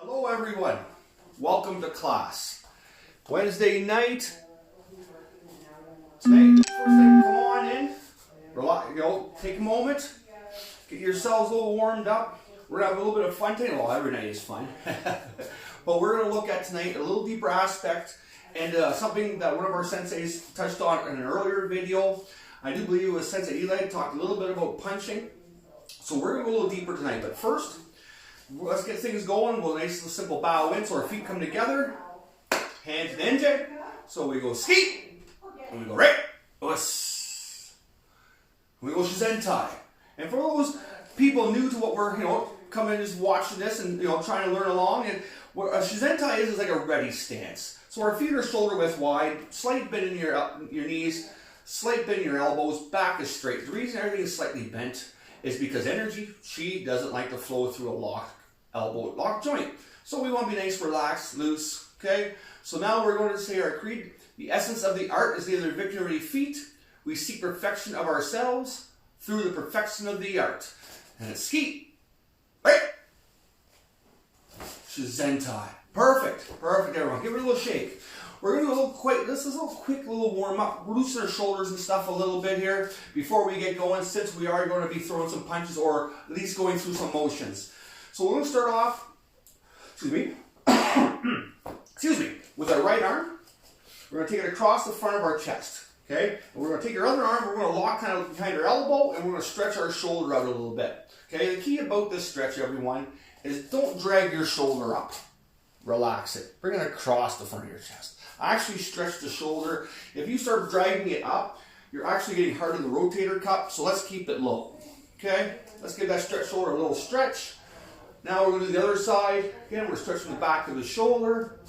Hello everyone, welcome to class. Wednesday night. Tonight, first thing, come on in, relax, take a moment, get yourselves a little warmed up. We're gonna have a little bit of fun tonight. Well, every night is fun. But we're gonna look at tonight a little deeper aspect and something that one of our senseis touched on in an earlier video. I do believe it was Sensei Eli talked a little bit about punching. So we're gonna go a little deeper tonight, but first, let's get things going. We'll nice little simple bow in so our feet come together. Hand to the engine. So we go ski. And we go right. We go shizentai. And for those people new to what we're, coming and just watching this and, trying to learn along, and what a shizentai is like a ready stance. So our feet are shoulder width wide, slight bend in your knees, slight bend in your elbows, back is straight. The reason everything is slightly bent is because energy, chi, doesn't like to flow through a lock joint. So we want to be nice, relaxed, loose, okay? So now we're going to say our creed. The essence of the art is neither victory nor defeat. We seek perfection of ourselves through the perfection of the art. And it's ski. Right? Shizentai. Perfect, everyone. Give it a little shake. We're going to do a little quick, this is a little quick little warm up. Loosen our shoulders and stuff a little bit here before we get going, since we are going to be throwing some punches or at least going through some motions. So we're going to start off, with our right arm. We're going to take it across the front of our chest, okay? And we're going to take our other arm, we're going to lock kind of behind our elbow, and we're going to stretch our shoulder out a little bit. Okay, the key about this stretch, everyone, is don't drag your shoulder up. Relax it. Bring it across the front of your chest. Actually stretch the shoulder. If you start dragging it up, you're actually getting hard in the rotator cuff, so let's keep it low. Okay? Let's give that stretch shoulder a little stretch. Now we're going to do the other side. Again, we're stretching the back of the shoulder.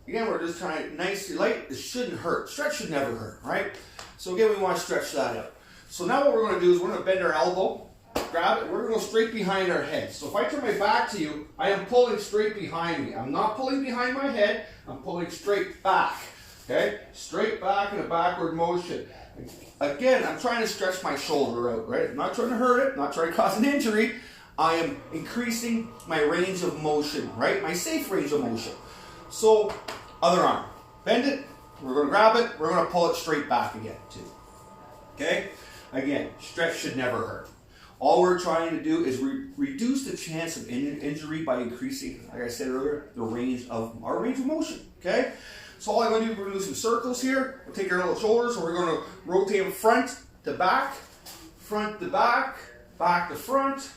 Again, we're just trying nicely light. It shouldn't hurt. Stretch should never hurt, right? So again, we want to stretch that out. So now what we're going to do is we're going to bend our elbow, grab it, we're going to go straight behind our head. So if I turn my back to you, I am pulling straight behind me. I'm not pulling behind my head, I'm pulling straight back. Okay? Straight back in a backward motion. Again, I'm trying to stretch my shoulder out, right? I'm not trying to hurt it, I'm not trying to cause an injury. I am increasing my range of motion, right? My safe range of motion. So, other arm. Bend it, we're going to grab it, we're going to pull it straight back again, too. Okay? Again, stretch should never hurt. All we're trying to do is reduce the chance of injury by increasing, like I said earlier, our range of motion. Okay? So all I'm going to do, we're going to do some circles here. We'll take our little shoulders, and we're going to rotate them front to back to front.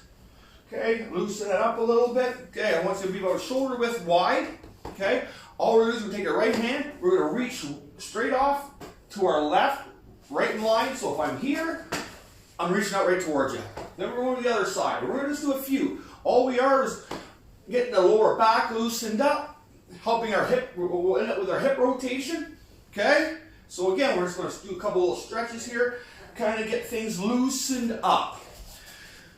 Okay? Loosen it up a little bit. Okay? I want you to be about shoulder width wide. Okay? All we're going to do is take our right hand, we're going to reach straight off to our left, right in line. So if I'm here, I'm reaching out right towards you. Then we're going to the other side. We're going to just do a few. All we are is getting the lower back loosened up, helping our hip, we'll end up with our hip rotation. Okay? So again, we're just going to do a couple little stretches here, kind of get things loosened up.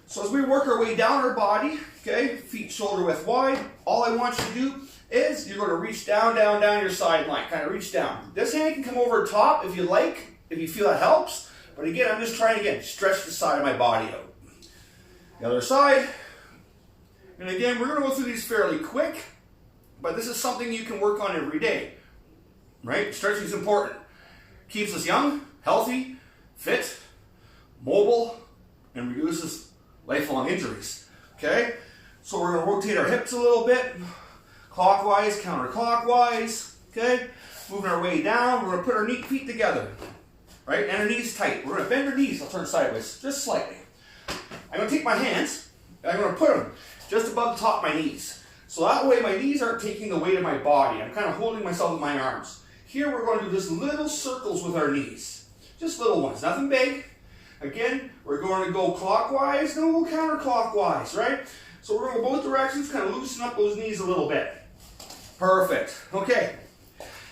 So as we work our way down our body, okay, feet shoulder width wide, all I want you to do is you're going to reach down your sideline, kind of reach down. This hand can come over top if you like, if you feel that helps. But again, I'm just trying to, stretch the side of my body out. The other side. And again, we're going to go through these fairly quick, but this is something you can work on every day. Right? Stretching is important. Keeps us young, healthy, fit, mobile, and reduces lifelong injuries. Okay? So we're going to rotate our hips a little bit. Clockwise, counterclockwise. Okay? Moving our way down. We're going to put our feet together. Right? And our knees tight. We're going to bend our knees. I'll turn sideways, just slightly. I'm going to take my hands, and I'm going to put them just above the top of my knees. So that way my knees aren't taking the weight of my body. I'm kind of holding myself with my arms. Here we're going to do just little circles with our knees. Just little ones, nothing big. Again, we're going to go clockwise, then we'll go counterclockwise, right? So we're going to go both directions, kind of loosen up those knees a little bit. Perfect. Okay.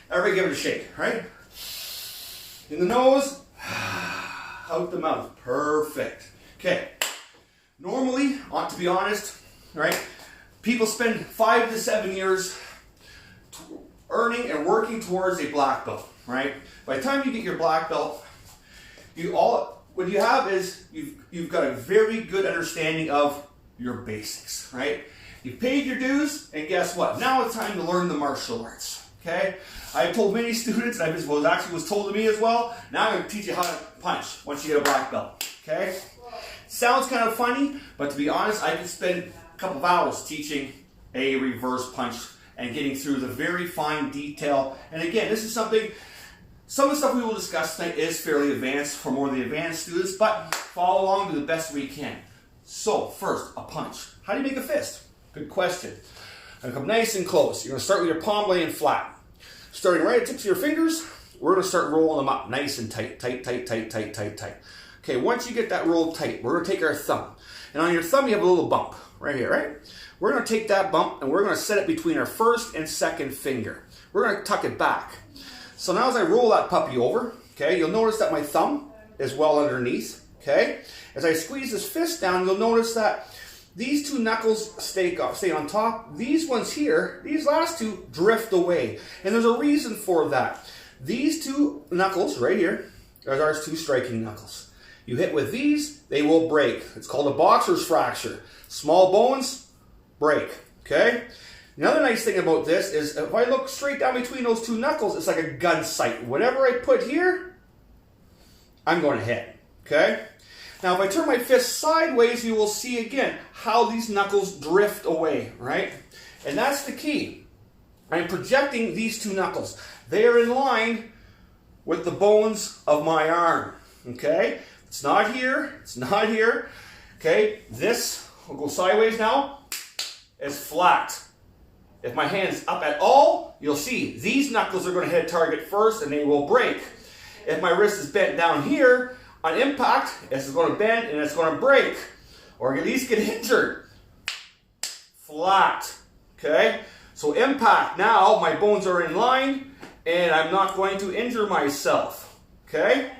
Everybody give it a shake, right? In the nose, out the mouth. Perfect. Okay. Normally, to be honest, right, people spend 5 to 7 years earning and working towards a black belt, right? By the time you get your black belt, what you have is you've got a very good understanding of your basics, right? You've paid your dues, and guess what? Now it's time to learn the martial arts, okay? I've told many students, and was told to me as well, now I'm going to teach you how to punch once you get a black belt, okay? Sounds kind of funny, but to be honest, I could spend a couple of hours teaching a reverse punch and getting through the very fine detail. And again, this is something, some of the stuff we will discuss tonight is fairly advanced for more of the advanced students, but follow along to the best we can. So, first, a punch. How do you make a fist? Good question. I'm going to come nice and close. You're going to start with your palm laying flat. Starting right at the tips of your fingers, we're going to start rolling them up nice and tight, tight, tight, tight, tight, tight, tight. Okay, once you get that rolled tight, we're going to take our thumb. And on your thumb, you have a little bump right here, right? We're going to take that bump and we're going to set it between our first and second finger. We're going to tuck it back. So now as I roll that puppy over, okay, you'll notice that my thumb is well underneath, okay? As I squeeze this fist down, you'll notice that these two knuckles stay on top. These ones here, these last two, drift away. And there's a reason for that. These two knuckles right here are our two striking knuckles. You hit with these, they will break. It's called a boxer's fracture. Small bones, break, okay? Another nice thing about this is if I look straight down between those two knuckles, it's like a gun sight. Whatever I put here, I'm going to hit, okay? Now, if I turn my fist sideways, you will see again how these knuckles drift away, right? And that's the key. I'm projecting these two knuckles. They are in line with the bones of my arm, okay? It's not here. It's not here, okay? This, will go sideways now, is flat. If my hand is up at all, you'll see these knuckles are going to hit target first and they will break. If my wrist is bent down here, on impact, this is going to bend and it's going to break, or at least get injured. Flat, okay? So impact, now my bones are in line and I'm not going to injure myself, okay?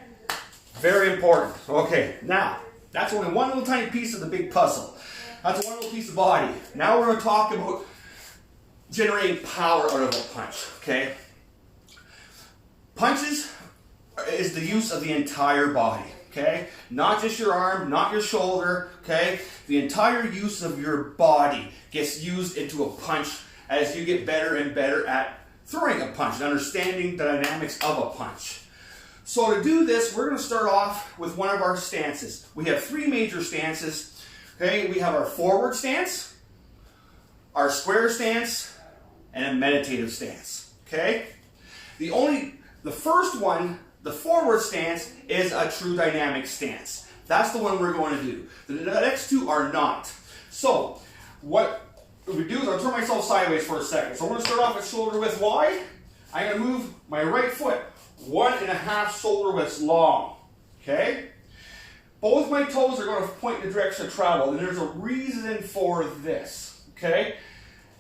Very important. Okay, now, that's only one little tiny piece of the big puzzle. That's one little piece of body. Now we're going to talk about generating power out of a punch, okay? Punches is the use of the entire body, okay? Not just your arm, not your shoulder, okay? The entire use of your body gets used into a punch as you get better and better at throwing a punch and understanding the dynamics of a punch. So to do this, we're going to start off with one of our stances. We have three major stances, okay? We have our forward stance, our square stance, and a meditative stance, okay? The first one, the forward stance, is a true dynamic stance. That's the one we're going to do. The next two are not. So, what we do is I'll turn myself sideways for a second. So I'm going to start off at shoulder width wide. I'm going to move my right foot 1.5 shoulder widths long, okay? Both my toes are going to point in the direction of travel, and there's a reason for this, okay?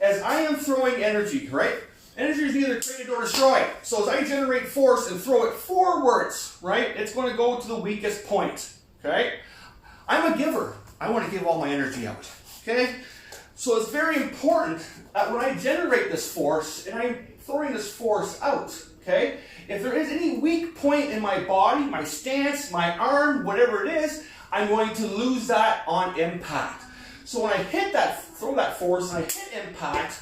As I am throwing energy, right? Energy is either created or destroyed. So as I generate force and throw it forwards, right, it's going to go to the weakest point, okay? I'm a giver. I want to give all my energy out, okay? So it's very important that when I generate this force and I'm throwing this force out, okay, if there is any weak point in my body, my stance, my arm, whatever it is, I'm going to lose that on impact. So when I hit that, throw that force and I hit impact,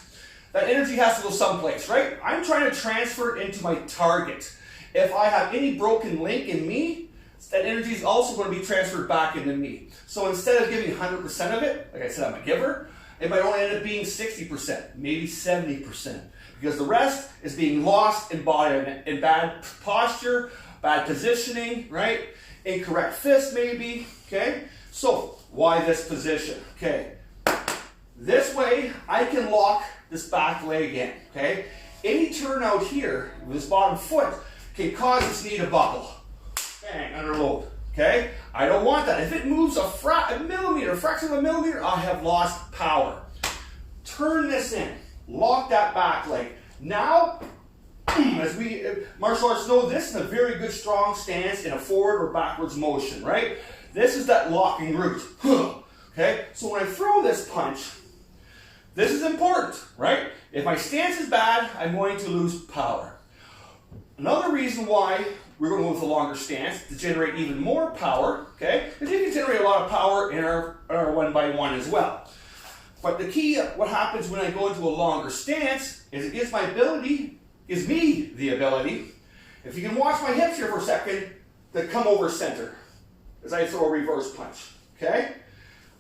that energy has to go someplace, right? I'm trying to transfer it into my target. If I have any broken link in me, that energy is also going to be transferred back into me. So instead of giving 100% of it, like I said, I'm a giver, it might only end up being 60%, maybe 70%. Because the rest is being lost in body, in bad posture, bad positioning, right? Incorrect fist maybe, okay? So, why this position? Okay, this way I can lock this back leg in, okay? Any turn out here with this bottom foot can cause this knee to buckle. Bang, under load, okay? I don't want that. If it moves a millimeter, a fraction of a millimeter, I have lost power. Turn this in, lock that back leg. Now, as we martial arts know, this is a very good strong stance in a forward or backwards motion, right? This is that locking root. Okay, so when I throw this punch, this is important, right? If my stance is bad, I'm going to lose power. Another reason why we're going to move with a longer stance to generate even more power, okay? Because you can generate a lot of power in our 1x1 as well. But the key, what happens when I go into a longer stance, is it gives me the ability, if you can watch my hips here for a second, to come over center as I throw a reverse punch, okay?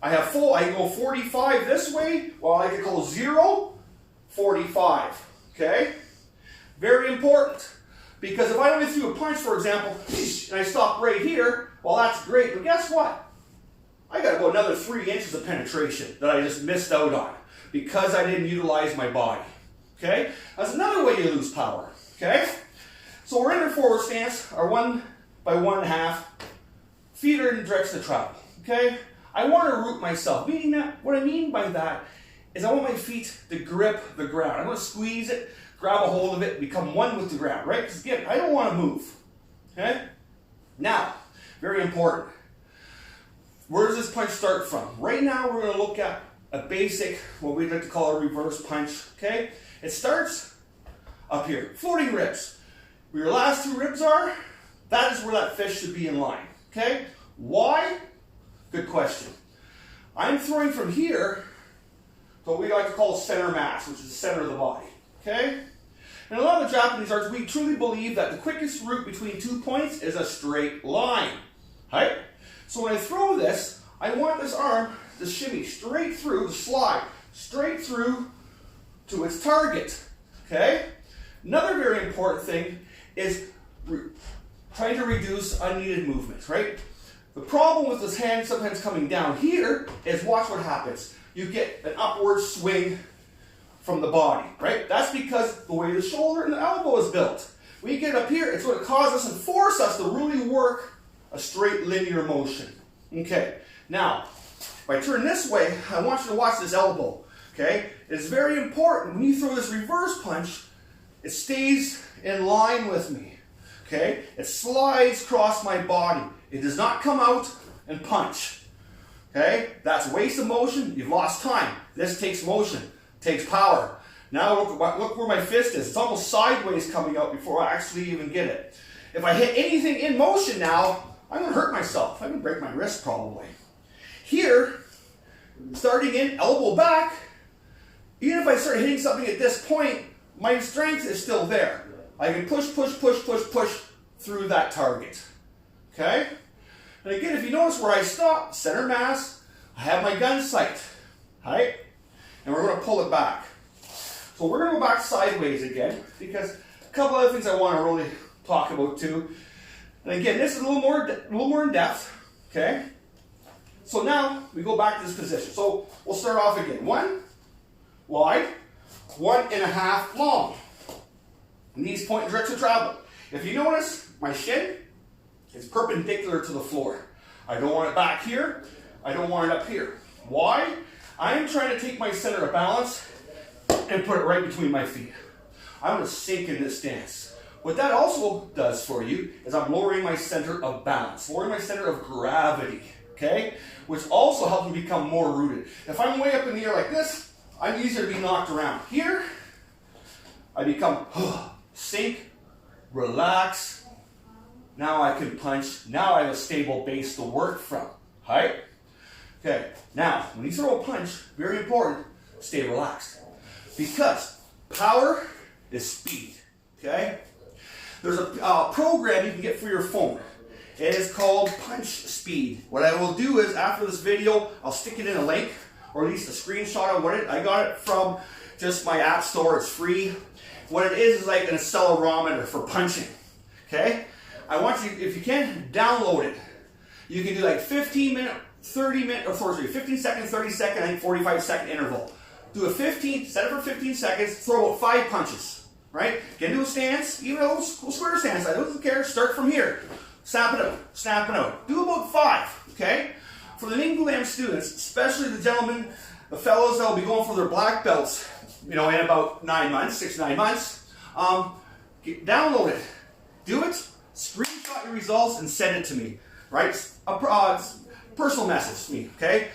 I can go 45 this way, while I can go 0, 45, okay? Very important, because if I only threw a punch, for example, and I stop right here, well, that's great, but guess what? I got to go another 3 inches of penetration that I just missed out on because I didn't utilize my body, okay? That's another way you lose power, okay? So we're in our forward stance, our 1x1.5, feet are in the direction of travel, okay? I want to root myself, meaning that, what I mean by that is I want my feet to grip the ground. I want to squeeze it, grab a hold of it, become one with the ground, right? Because again, I don't want to move, okay? Now, very important. Where does this punch start from? Right now, we're going to look at a basic, what we like to call a reverse punch, okay? It starts up here, floating ribs. Where your last 2 ribs are, that is where that fish should be in line, okay? Why? Good question. I'm throwing from here to what we like to call center mass, which is the center of the body, okay? In a lot of the Japanese arts, we truly believe that the quickest route between 2 points is a straight line, right? So when I throw this, I want this arm to shimmy straight through, to slide straight through to its target, okay? Another very important thing is trying to reduce unneeded movement, right? The problem with this hand sometimes coming down here is watch what happens. You get an upward swing from the body, right? That's because the way the shoulder and the elbow is built. When you get up here, it's going to cause us and force us to really work a straight linear motion. Okay, now, if I turn this way, I want you to watch this elbow, okay? It's very important when you throw this reverse punch, it stays in line with me, okay? It slides across my body. It does not come out and punch, okay? That's waste of motion. You've lost time. This takes motion, takes power. Now look where my fist is. It's almost sideways coming out before I actually even get it. If I hit anything in motion now, I'm going to hurt myself. I'm going to break my wrist probably. Here, starting in, elbow back, even if I start hitting something at this point, my strength is still there. I can push through that target. Okay? And again, if you notice where I stop, center mass, I have my gun sight. Right? And we're going to pull it back. So we're going to go back sideways again, because a couple other things I want to really talk about too. And again, this is a little more in depth, okay? So now we go back to this position. So we'll start off again. 1 wide, 1.5 long. Knees point in direction of travel. If you notice, my shin is perpendicular to the floor. I don't want it back here. I don't want it up here. Why? I am trying to take my center of balance and put it right between my feet. I'm going to sink in this stance. What that also does for you is I'm lowering my center of balance, lowering my center of gravity, okay? Which also helps me become more rooted. If I'm way up in the air like this, I'm easier to be knocked around. Here, I become sink, relax. Now I can punch. Now I have a stable base to work from, right? Okay, now, when you throw a punch, very important, stay relaxed. Because power is speed, okay? There's a program you can get for your phone. It is called Punch Speed. What I will do is, after this video, I'll stick it in a link, or at least a screenshot of I got it from just my app store. It's free. What it is like an accelerometer for punching. Okay? I want you, if you can, download it. You can do like 15 second, 30 second, I think 45-second interval. Do a 15, set it for 15 seconds, throw about 5 punches. Right? Get into a stance, even a little square stance. I don't care. Start from here. Snap it out. Do about 5. Okay? For the Nyingbulam students, especially the gentlemen, the fellows that will be going for their black belts, in about 9 months, 6 to 9 months, download it. Do it. Screenshot your results and send it to me. Right? A personal message to me. Okay?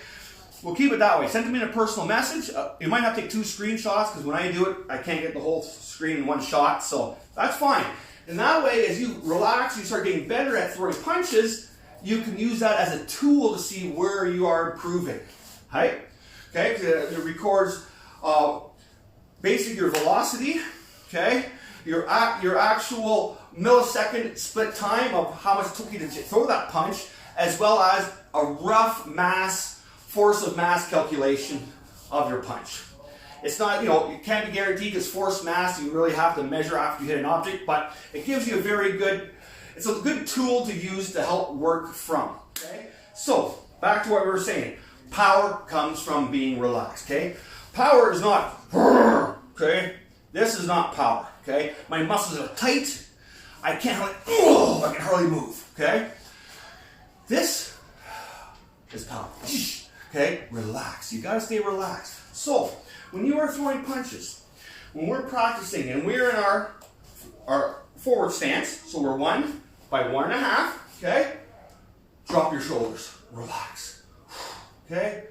we'll keep it that way. Send them in a personal message. You might have to take 2 screenshots because when I do it, I can't get the whole screen in one shot, so that's fine. And that way, as you relax, you start getting better at throwing punches, you can use that as a tool to see where you are improving. Right? Okay, it records basically your velocity, okay, your actual millisecond split time of how much it took you to throw that punch, as well as a rough force of mass calculation of your punch. It's not, it can't be guaranteed because force mass you really have to measure after you hit an object, but it gives you it's a good tool to use to help work from. Okay? So, back to what we were saying. Power comes from being relaxed. Okay? Power is not, okay? This is not power. Okay? My muscles are tight. I can hardly move. Okay? This is power. Okay? Relax. You gotta stay relaxed. So, when you are throwing punches, when we're practicing and we're in our forward stance, so we're 1 by 1.5, okay? Drop your shoulders. Relax. Okay?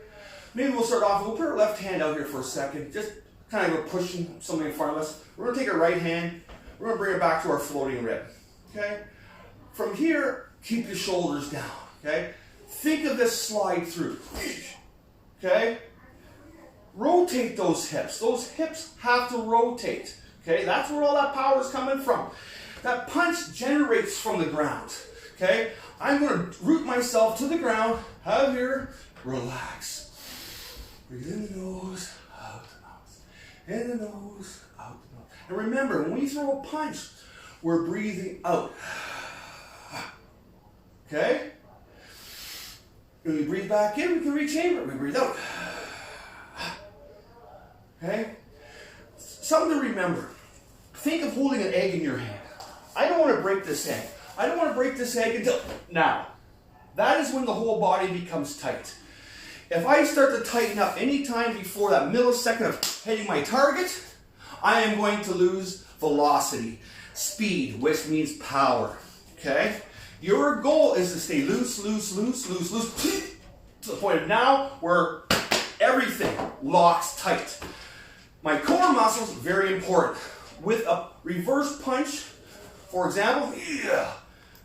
Maybe we'll start off, we'll put our left hand out here for a second, just kind of pushing something in front of us. We're going to take our right hand, we're going to bring it back to our floating rib. Okay? From here, keep your shoulders down. Okay? Think of this slide through. Okay? Rotate those hips. Those hips have to rotate. Okay? That's where all that power is coming from. That punch generates from the ground. Okay? I'm going to root myself to the ground. Out here. Relax. Breathe in the nose, out the mouth. In the nose, out the mouth. And remember, when we throw a punch, we're breathing out. Okay? When we breathe back in, we can rechamber it. We breathe out. Okay? Something to remember. Think of holding an egg in your hand. I don't want to break this egg. I don't want to break this egg until now. That is when the whole body becomes tight. If I start to tighten up any time before that millisecond of hitting my target, I am going to lose velocity, speed, which means power. Okay? Your goal is to stay loose, loose, loose, loose, loose, to the point of now where everything locks tight. My core muscles, very important. With a reverse punch, for example,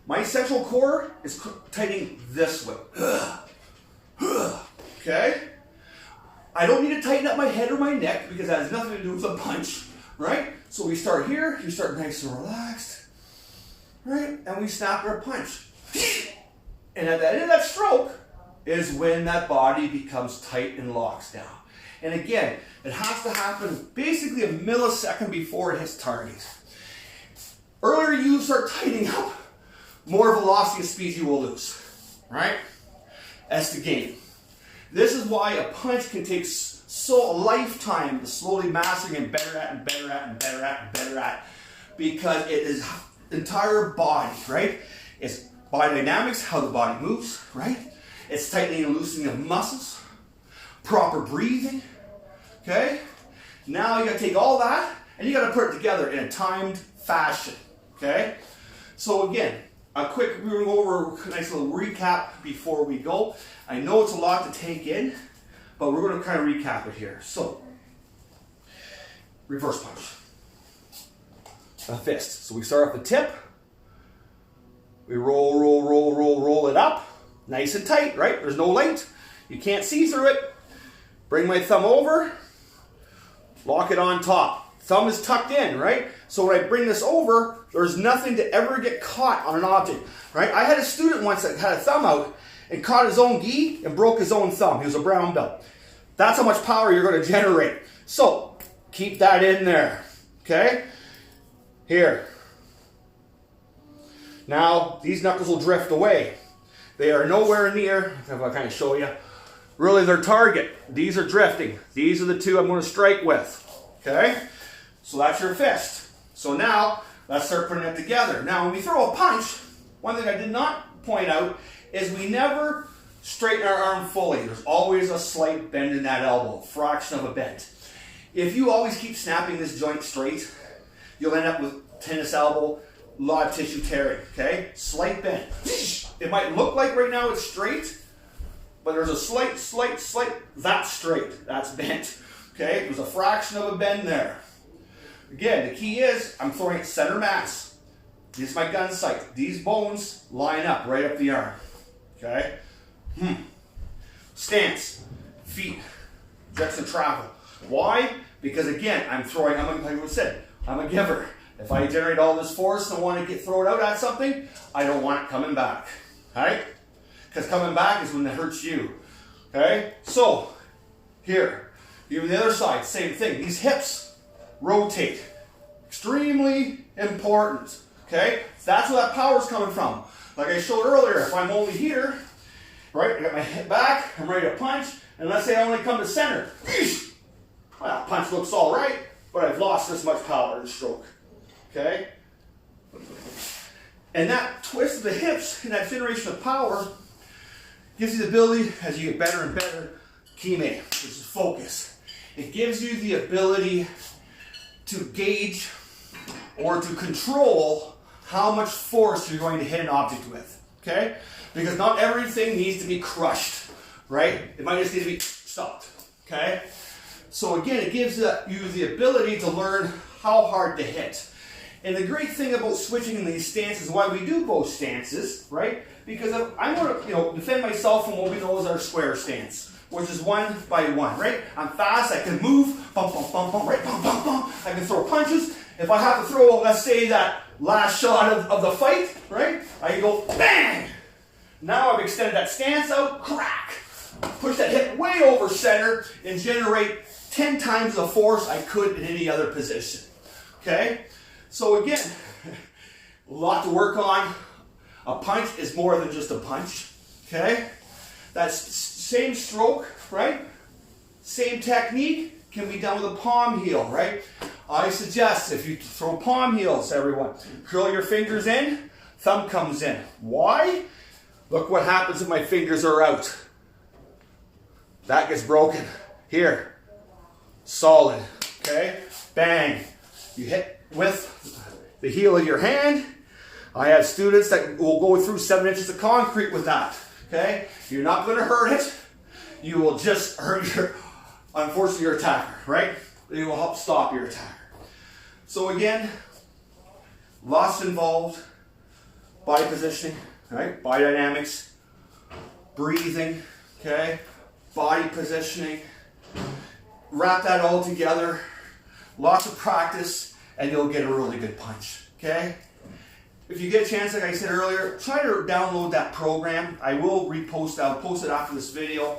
my central core is tightening this way. Okay? I don't need to tighten up my head or my neck because that has nothing to do with the punch, right? So we start here, you start nice and relaxed, right? And we snap our punch. And at the end of that stroke is when that body becomes tight and locks down. And again, it has to happen basically a millisecond before it hits target. Earlier you start tightening up, more velocity and speed you will lose, right? That's the game. This is why a punch can take a lifetime to slowly mastering and better at and better at and better at and better at, because it is entire body, right? It's body dynamics, how the body moves, right? It's tightening and loosening of muscles, proper breathing, okay? Now you gotta take all that and you gotta put it together in a timed fashion, okay? So again, a quick, we're going to go over a nice little recap before we go. I know it's a lot to take in, but we're going to kind of recap it here. So, reverse punch. A fist. So we start off the tip. We roll, roll, roll, roll, roll it up. Nice and tight, right? There's no light. You can't see through it. Bring my thumb over. Lock it on top. Thumb is tucked in, right? So when I bring this over, there's nothing to ever get caught on an object, right? I had a student once that had a thumb out and caught his own gi and broke his own thumb. He was a brown belt. That's how much power you're going to generate. So keep that in there, okay? Here. Now, these knuckles will drift away. They are nowhere near, if I kind of show you, really their target. These are drifting. These are the two I'm going to strike with, okay? So that's your fist. So now, let's start putting it together. Now, when we throw a punch, one thing I did not point out is we never straighten our arm fully. There's always a slight bend in that elbow, fraction of a bend. If you always keep snapping this joint straight, you'll end up with tennis elbow, a lot of tissue tearing, okay? Slight bend. It might look like right now it's straight, but there's a slight, that's straight, that's bent. Okay, there's a fraction of a bend there. Again, the key is I'm throwing at center mass. This is my gun sight. These bones line up right up the arm. Okay? Stance, feet, direction of travel. Why? Because again, I'm like I said, I'm a giver. If I generate all this force and want to throw it out at something, I don't want it coming back. Alright? Because coming back is when it hurts you. Okay? So, here, even the other side, same thing. These hips rotate. Extremely important. Okay? That's where that power is coming from. Like I showed earlier, if I'm only here, right, I got my head back, I'm ready to punch, and let's say I only come to center. Well, punch looks all right, but I've lost this much power in the stroke. Okay? And that twist of the hips and that generation of power gives you the ability, as you get better and better, kime, which is focus. It gives you the ability to gauge or to control how much force you're going to hit an object with. Okay? Because not everything needs to be crushed, right? It might just need to be stopped. Okay? So again, it gives you the ability to learn how hard to hit. And the great thing about switching in these stances, why we do both stances, right? Because I'm going to, defend myself from what we know as our square stance, which is 1 by 1, right? I'm fast, I can move, bump, bump, bump, bump, right? Bump, bump, bump. I can throw punches. If I have to throw, let's say, that last shot of the fight, right? I can go bang. Now I've extended that stance out, crack. Push that hip way over center and generate 10 times the force I could in any other position. Okay? So again, a lot to work on. A punch is more than just a punch. Okay? That same stroke, right? Same technique can be done with a palm heel, right? I suggest if you throw palm heels, everyone, curl your fingers in, thumb comes in. Why? Look what happens if my fingers are out. That gets broken. Here. Solid. Okay? Bang. You hit with the heel of your hand. I have students that will go through 7 inches of concrete with that. Okay? You're not going to hurt it. You will just hurt unfortunately, your attacker, right? It will help stop your attacker. So again, lots involved. Body positioning, right? Body dynamics, breathing, okay? Body positioning. Wrap that all together. Lots of practice, and you'll get a really good punch, okay? If you get a chance, like I said earlier, try to download that program. I will repost it. I'll post it after this video.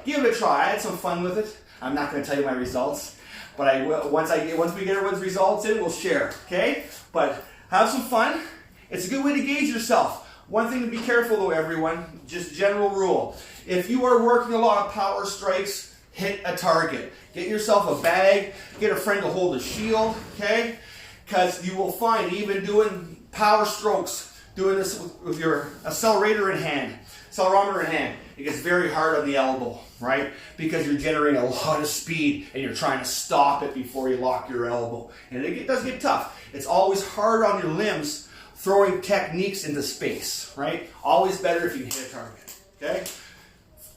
Give it a try. I had some fun with it. I'm not going to tell you my results, but I will, once we get everyone's results in, we'll share, okay? But have some fun. It's a good way to gauge yourself. One thing to be careful though, everyone, just general rule. If you are working a lot of power strikes, hit a target. Get yourself a bag, get a friend to hold a shield, okay? Because you will find even doing power strokes, doing this with your accelerometer in hand, it gets very hard on the elbow, right? Because you're generating a lot of speed and you're trying to stop it before you lock your elbow. And it does get tough. It's always hard on your limbs throwing techniques into space, right? Always better if you can hit a target, okay?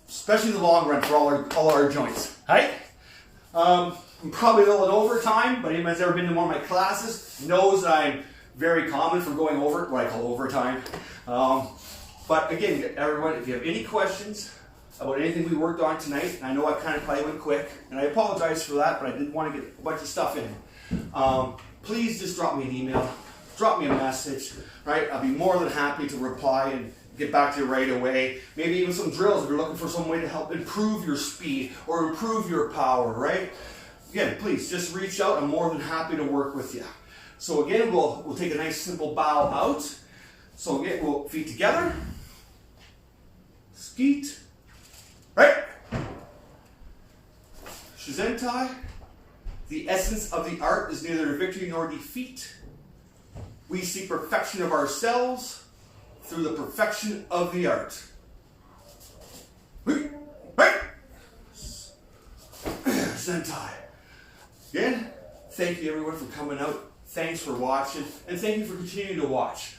Especially in the long run for all our joints, right? I'm probably a little in overtime, but anyone that's ever been to one of my classes knows that I'm very common for going over what I call overtime. But again, everyone, if you have any questions about anything we worked on tonight, and I know I kind of probably went quick, and I apologize for that, but I did want to get a bunch of stuff in. Please just drop me an email, drop me a message, right? I'll be more than happy to reply and get back to you right away. Maybe even some drills if you're looking for some way to help improve your speed or improve your power, right? Again, please just reach out. I'm more than happy to work with you. So again, we'll take a nice simple bow out. So again, we'll feet together. Skeet. Right. Shizentai. The essence of the art is neither victory nor defeat. We seek perfection of ourselves through the perfection of the art. Right. Sentai. Again, thank you everyone for coming out. Thanks for watching, and thank you for continuing to watch.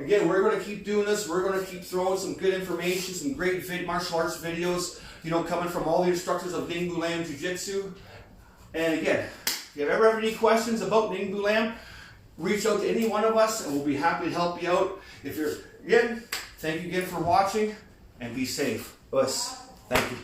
Again, we're going to keep doing this. We're going to keep throwing some good information, some great martial arts videos, you know, coming from all the instructors of Nyingbulam Jujitsu. And again, if you ever have any questions about Nyingbulam, reach out to any one of us and we'll be happy to help you out. If you're, again, thank you again for watching and be safe. Us. Thank you.